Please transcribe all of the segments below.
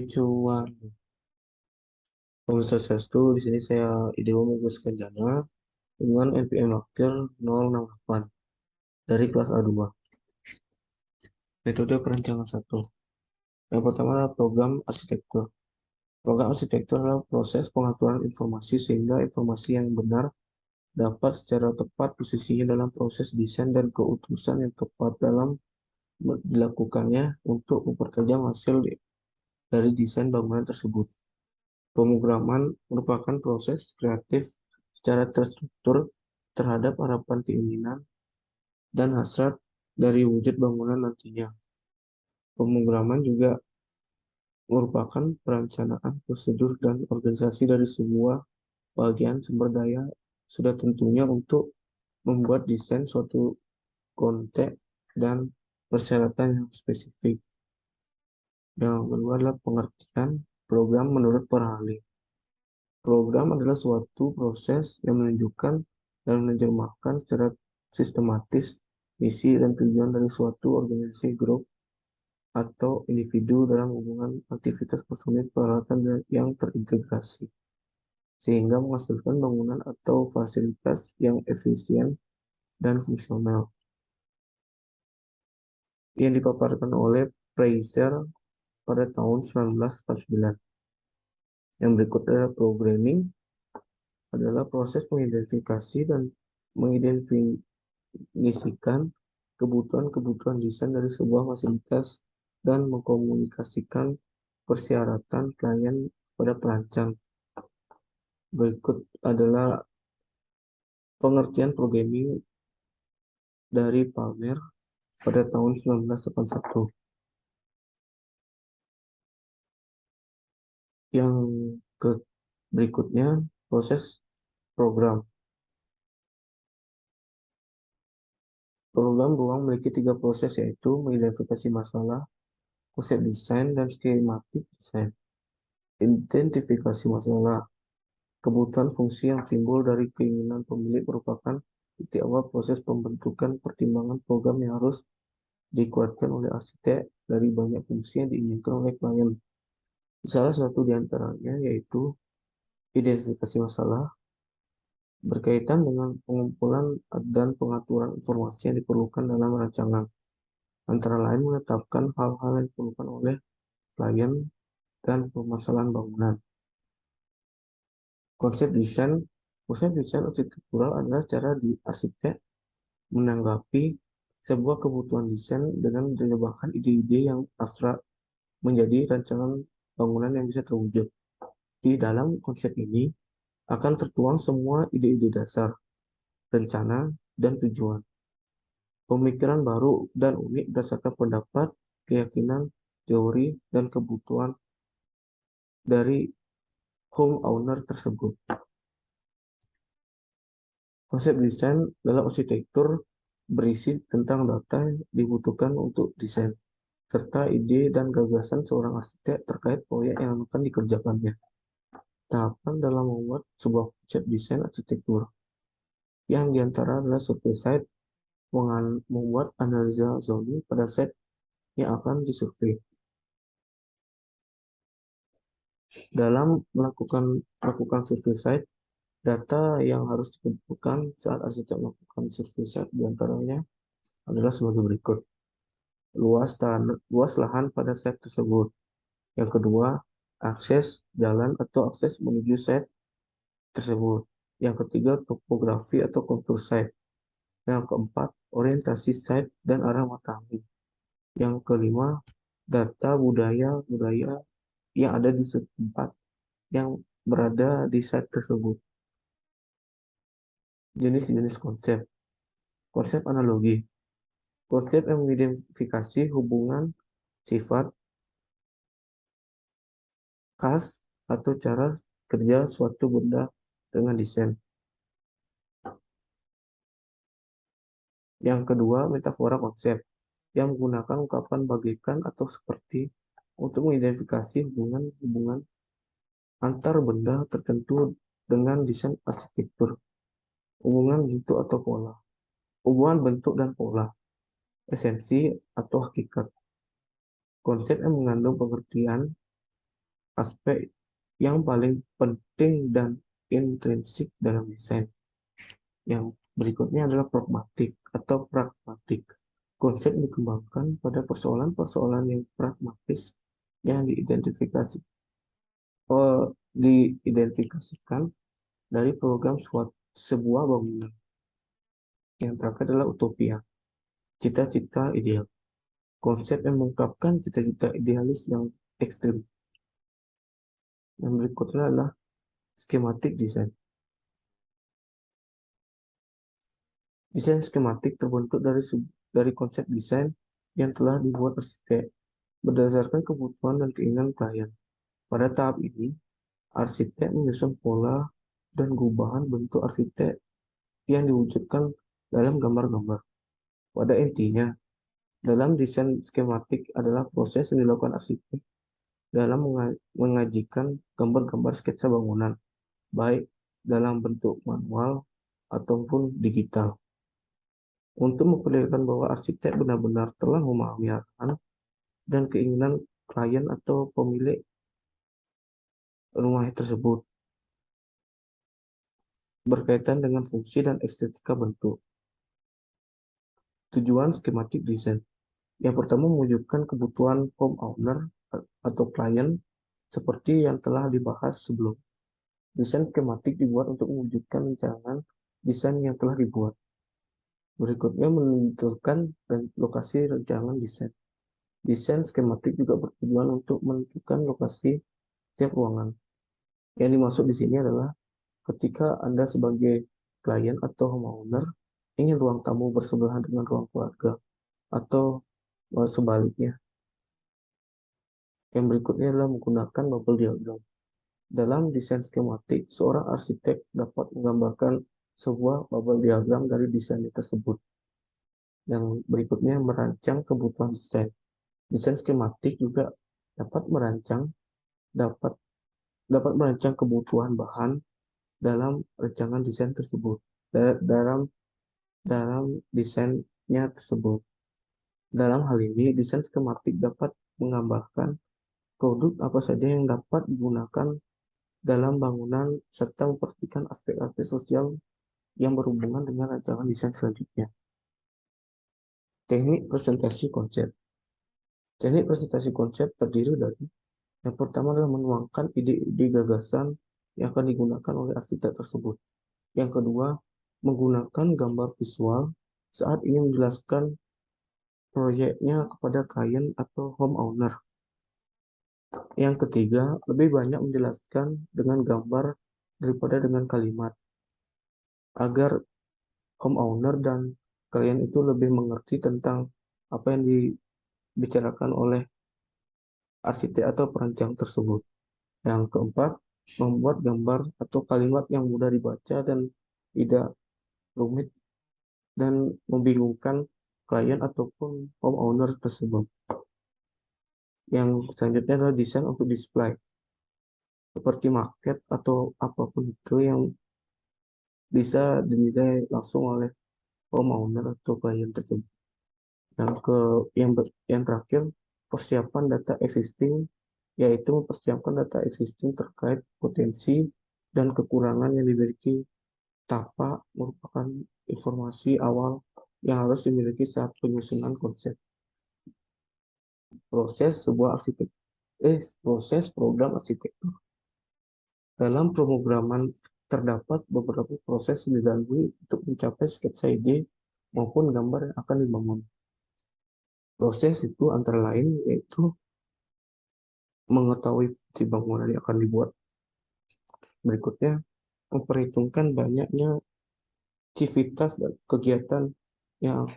Cuan. Pemirsa Sestu, di sini saya Idewo Menguskan Jana dengan NPM Akhir 068 dari kelas A2. Metode perancangan 1. Yang pertama adalah program arsitektur. Program arsitektur adalah proses pengaturan informasi sehingga informasi yang benar dapat secara tepat posisinya dalam proses desain dan keutusan yang tepat dalam dilakukannya untuk mempertajam hasil dari desain bangunan tersebut. Pemrograman merupakan proses kreatif secara terstruktur terhadap harapan keinginan dan hasrat dari wujud bangunan nantinya. Pemrograman juga merupakan perencanaan prosedur dan organisasi dari sebuah bagian sumber daya sudah tentunya untuk membuat desain suatu konteks dan persyaratan yang spesifik. Yang kedua adalah pengertian program menurut para ahli. Program adalah suatu proses yang menunjukkan dan menerjemahkan secara sistematis misi dan tujuan dari suatu organisasi, grup, atau individu dalam hubungan aktivitas personil peralatan yang terintegrasi, sehingga menghasilkan bangunan atau fasilitas yang efisien dan fungsional. Yang dipaparkan oleh Fraser pada tahun 1949. Yang berikut adalah programming, adalah proses mengidentifikasi dan mengidentifikasikan kebutuhan-kebutuhan desain dari sebuah fasilitas dan mengkomunikasikan persyaratan klien pada perancang. Berikut adalah pengertian programming dari Palmer pada tahun 1981. Yang berikutnya proses program. Program ruang memiliki 3 proses, yaitu mengidentifikasi masalah, konsep desain, dan skematik desain. Identifikasi masalah. Kebutuhan fungsi yang timbul dari keinginan pemilik merupakan titik awal proses pembentukan pertimbangan program yang harus dikuatkan oleh arsitek dari banyak fungsi yang diinginkan oleh klien. Salah satu di antaranya yaitu identifikasi masalah, berkaitan dengan pengumpulan dan pengaturan informasi yang diperlukan dalam rancangan, antara lain menetapkan hal-hal yang diperlukan oleh klien dan permasalahan bangunan. Konsep desain arsitektural adalah cara arsitek menanggapi sebuah kebutuhan desain dengan menerjemahkan ide-ide yang abstrak menjadi rancangan bangunan yang bisa terwujud. Di dalam konsep ini akan tertuang semua ide-ide dasar, rencana, dan tujuan. Pemikiran baru dan unik berdasarkan pendapat, keyakinan, teori, dan kebutuhan dari homeowner tersebut. Konsep desain dalam arsitektur berisi tentang data yang dibutuhkan untuk desain, serta ide dan gagasan seorang arsitek terkait proyek yang akan dikerjakannya. Tahapan dalam membuat sebuah konsep desain arsitektur, yang diantara adalah survei site, membuat analisa zoning pada site yang akan disurvei. Dalam melakukan survei site, data yang harus dikumpulkan saat arsitek melakukan survei site diantaranya adalah sebagai berikut. Luas lahan pada site tersebut. Yang kedua, akses jalan atau akses menuju site tersebut. Yang ketiga, topografi atau kontur site. Yang keempat, orientasi site dan arah matahari. Yang kelima, data budaya yang ada di setempat yang berada di site tersebut. Jenis-jenis konsep. Konsep analogi. Konsep yang mengidentifikasi hubungan sifat, khas, atau cara kerja suatu benda dengan desain. Yang kedua, metafora konsep, yang menggunakan ungkapan bagaikan atau seperti untuk mengidentifikasi hubungan antar benda tertentu dengan desain arsitektur. Hubungan bentuk atau pola. Hubungan bentuk dan pola. Esensi atau hakikat. Konsep yang mengandung pengertian aspek yang paling penting dan intrinsik dalam desain. Yang berikutnya adalah pragmatik atau pragmatik. Konsep dikembangkan pada persoalan-persoalan yang pragmatis yang diidentifikasikan dari program sebuah bangunan. Yang terakhir adalah utopia, cita-cita ideal. Konsep yang mengungkapkan cita-cita idealis yang ekstrim. Yang berikutnya adalah skematik desain. Desain skematik terbentuk dari konsep desain yang telah dibuat arsitek berdasarkan kebutuhan dan keinginan klien. Pada tahap ini, arsitek menyusun pola dan gubahan bentuk arsitek yang diwujudkan dalam gambar-gambar. Pada intinya, dalam desain skematik adalah proses yang dilakukan arsitek dalam mengajikan gambar-gambar sketsa bangunan, baik dalam bentuk manual ataupun digital, untuk memperlihatkan bahwa arsitek benar-benar telah memahami arahan dan keinginan klien atau pemilik rumah tersebut berkaitan dengan fungsi dan estetika bentuk. Tujuan skematik desain. Yang pertama, mewujudkan kebutuhan homeowner atau klien seperti yang telah dibahas sebelum. Desain skematik dibuat untuk mewujudkan rancangan desain yang telah dibuat. Berikutnya, menentukan lokasi rancangan desain. Desain skematik juga bertujuan untuk menentukan lokasi setiap ruangan. Yang dimaksud di sini adalah ketika Anda sebagai klien atau homeowner ingin ruang tamu bersebelahan dengan ruang keluarga atau sebaliknya. Yang berikutnya adalah menggunakan bubble diagram. Dalam desain skematik, seorang arsitek dapat menggambarkan sebuah bubble diagram dari desain tersebut. Yang berikutnya, merancang kebutuhan desain. Desain skematik juga dapat merancang kebutuhan bahan dalam rancangan desain tersebut. Dalam desainnya tersebut. Dalam hal ini, desain skematik dapat menggambarkan produk apa saja yang dapat digunakan dalam bangunan serta memperhatikan aspek-aspek sosial yang berhubungan dengan rancangan desain selanjutnya. Teknik presentasi konsep. Teknik presentasi konsep terdiri dari yang pertama adalah menuangkan ide-ide gagasan yang akan digunakan oleh arsitek tersebut. Yang kedua, menggunakan gambar visual saat ingin menjelaskan proyeknya kepada klien atau homeowner. Yang ketiga, lebih banyak menjelaskan dengan gambar daripada dengan kalimat, agar homeowner dan klien itu lebih mengerti tentang apa yang dibicarakan oleh arsitek atau perancang tersebut. Yang keempat, membuat gambar atau kalimat yang mudah dibaca dan tidak rumit dan membingungkan klien ataupun homeowner tersebut. Yang selanjutnya adalah desain untuk display, seperti market atau apapun itu yang bisa dinilai langsung oleh homeowner atau klien tersebut. Yang terakhir, persiapan data existing, yaitu mempersiapkan data existing terkait potensi dan kekurangan yang dimiliki tanpa merupakan informasi awal yang harus dimiliki saat penyusunan konsep. Proses program arsitektur. Dalam pemrograman terdapat beberapa proses yang dilalui untuk mencapai sketsa ide maupun gambar yang akan dibangun. Proses itu antara lain yaitu mengetahui fungsi bangunan yang akan dibuat. Berikutnya, memperhitungkan banyaknya aktivitas dan kegiatan yang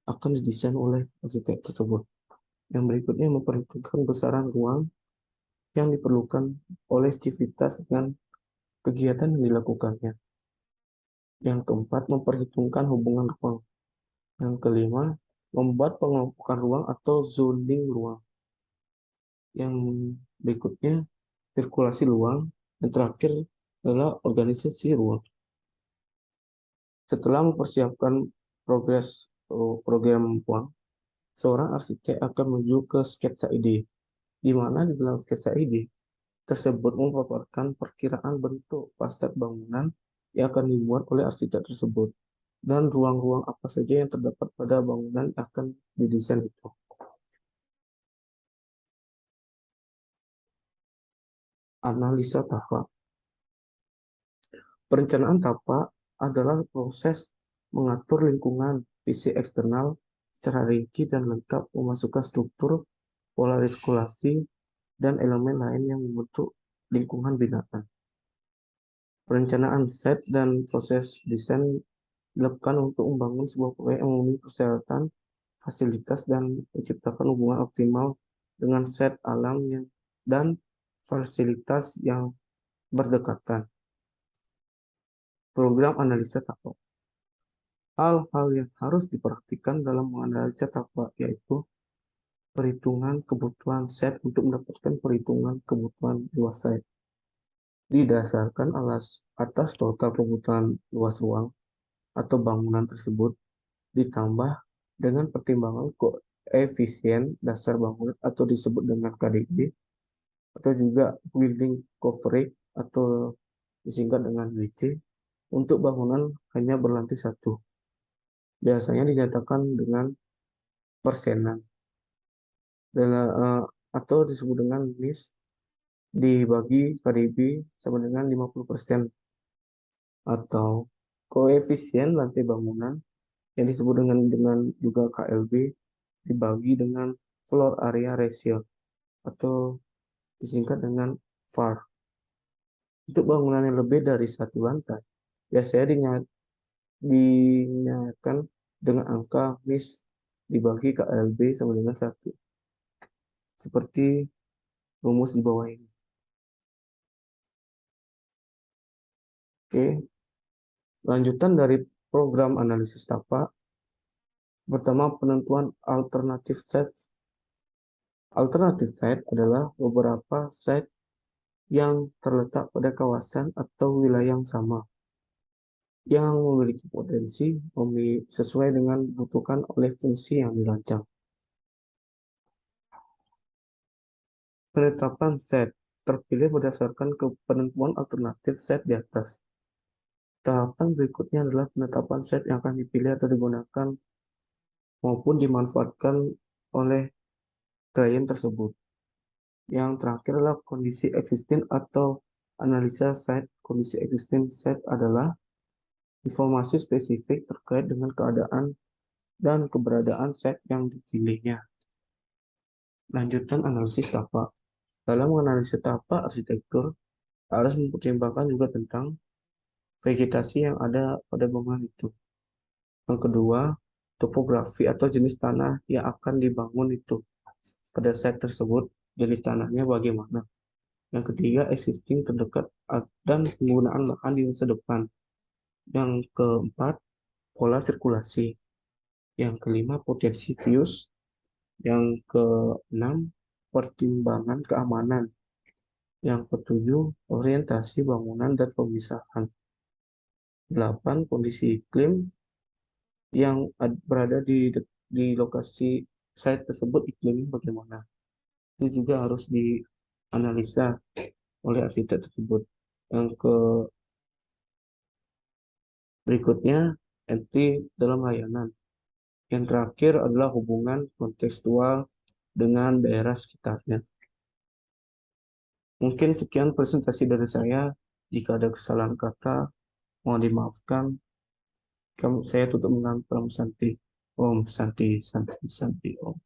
akan didesain oleh arsitek tersebut. Yang berikutnya, memperhitungkan besaran ruang yang diperlukan oleh aktivitas dan kegiatan yang dilakukannya. Yang keempat, memperhitungkan hubungan ruang. Yang kelima, membuat pengelompokan ruang atau zoning ruang. Yang berikutnya, sirkulasi ruang. Yang terakhir adalah organisasi ruang. Setelah mempersiapkan program ruang, seorang arsitek akan menuju ke sketsa ide, di mana di dalam sketsa ide tersebut memaparkan perkiraan bentuk fasad bangunan yang akan dibuat oleh arsitek tersebut dan ruang-ruang apa saja yang terdapat pada bangunan yang akan didesain itu. Analisa tapak. Perencanaan tapak adalah proses mengatur lingkungan fisik eksternal secara rinci dan lengkap, memasukkan struktur, pola sirkulasi, dan elemen lain yang membentuk lingkungan binaan. Perencanaan set dan proses desain dilakukan untuk membangun sebuah proyek yang memenuhi persyaratan, fasilitas, dan menciptakan hubungan optimal dengan set alam dan fasilitas yang berdekatan. Program analisa tapak. Hal-hal yang harus diperhatikan dalam menganalisa tapak yaitu perhitungan kebutuhan set untuk mendapatkan perhitungan kebutuhan luas set. Didasarkan atas total kebutuhan luas ruang atau bangunan tersebut ditambah dengan pertimbangan koefisien dasar bangunan atau disebut dengan KDB atau juga building coverage atau disingkat dengan BC untuk bangunan hanya berlantai satu. Biasanya dinyatakan dengan persenan atau disebut dengan MIS dibagi KDB sama dengan 50% atau koefisien lantai bangunan yang disebut dengan juga KLB dibagi dengan floor area ratio atau disingkat dengan FAR. Untuk bangunan yang lebih dari satu lantai, biasanya dinyatakan dengan angka MIS dibagi KLB sama dengan 1. Seperti rumus di bawah ini. Oke, lanjutan dari program analisis tapak. Pertama, penentuan alternatif set. Alternatif set adalah beberapa set yang terletak pada kawasan atau wilayah yang sama, yang memiliki potensi sesuai dengan dibutuhkan oleh fungsi yang dirancang. Penetapan set terpilih berdasarkan penentuan alternatif set di atas. Tahapan berikutnya adalah penetapan set yang akan dipilih atau digunakan maupun dimanfaatkan oleh klien tersebut. Yang terakhir adalah kondisi existing atau analisa set. Kondisi existing set adalah informasi spesifik terkait dengan keadaan dan keberadaan set yang dipilihnya. Lanjutan analisis tapak. Dalam menganalisis tapak arsitektur, harus mempertimbangkan juga tentang vegetasi yang ada pada bangunan itu. Yang kedua, topografi atau jenis tanah yang akan dibangun itu. Pada set tersebut, jenis tanahnya bagaimana. Yang ketiga, existing terdekat dan penggunaan lahan di masa depan. Yang keempat, pola sirkulasi. Yang kelima, potensi views. Yang keenam, pertimbangan keamanan. Yang ketujuh, orientasi bangunan dan pemisahan. 8, kondisi iklim yang berada di lokasi site tersebut, iklimnya bagaimana. Itu juga harus dianalisa oleh arsitek tersebut. Yang berikutnya, entry dalam layanan. Yang terakhir adalah hubungan kontekstual dengan daerah sekitarnya. Mungkin sekian presentasi dari saya. Jika ada kesalahan kata, mohon dimaafkan. Saya tutup dengan Om Santi. Om Santi, Santi, Santi, Om.